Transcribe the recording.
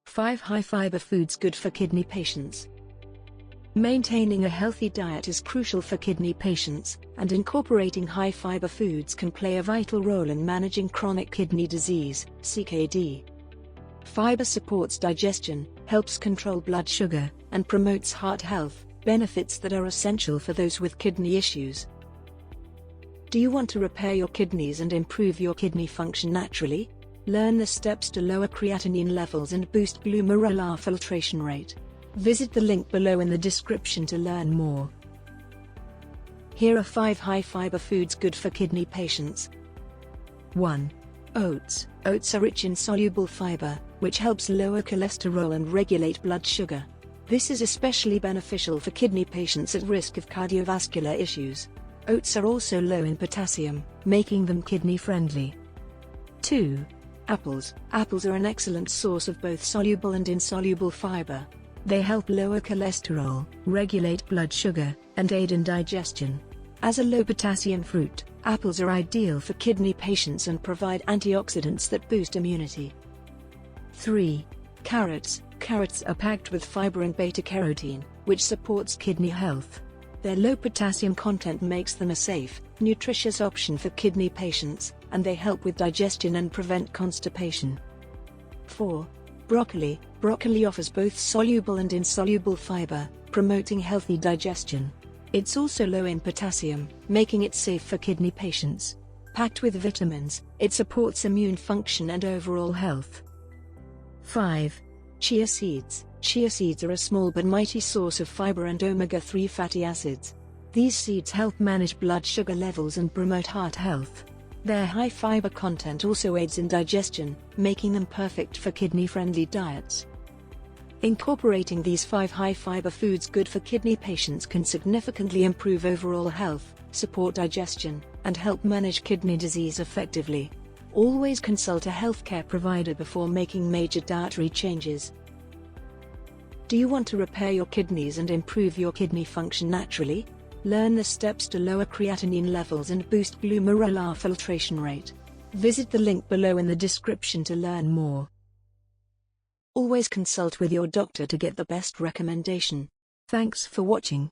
5 high-fiber foods good for kidney patients. Maintaining a healthy diet is crucial for kidney patients, and incorporating high-fiber foods can play a vital role in managing chronic kidney disease, CKD. Fiber supports digestion, helps control blood sugar, and promotes heart health, benefits that are essential for those with kidney issues. Do you want to repair your kidneys and improve your kidney function naturally? Learn the steps to lower creatinine levels and boost glomerular filtration rate. Visit the link below in the description to learn more. Here are 5 high-fiber foods good for kidney patients. 1. Oats. Oats are rich in soluble fiber, which helps lower cholesterol and regulate blood sugar. This is especially beneficial for kidney patients at risk of cardiovascular issues. Oats are also low in potassium, making them kidney-friendly. 2. Apples. Apples are an excellent source of both soluble and insoluble fiber. They help lower cholesterol, regulate blood sugar, and aid in digestion. As a low-potassium fruit, apples are ideal for kidney patients and provide antioxidants that boost immunity. 3. Carrots. Carrots are packed with fiber and beta-carotene, which supports kidney health. Their low potassium content makes them a safe, nutritious option for kidney patients, and they help with digestion and prevent constipation. 4. Broccoli. Broccoli offers both soluble and insoluble fiber, promoting healthy digestion. It's also low in potassium, making it safe for kidney patients. Packed with vitamins, it supports immune function and overall health. 5. Chia seeds. Chia seeds are a small but mighty source of fiber and omega-3 fatty acids. These seeds help manage blood sugar levels and promote heart health. Their high fiber content also aids in digestion, making them perfect for kidney-friendly diets. Incorporating these 5 high-fiber foods good for kidney patients can significantly improve overall health, support digestion, and help manage kidney disease effectively. Always consult a healthcare provider before making major dietary changes. Do you want to repair your kidneys and improve your kidney function naturally? Learn the steps to lower creatinine levels and boost glomerular filtration rate. Visit the link below in the description to learn more. Always consult with your doctor to get the best recommendation. Thanks for watching.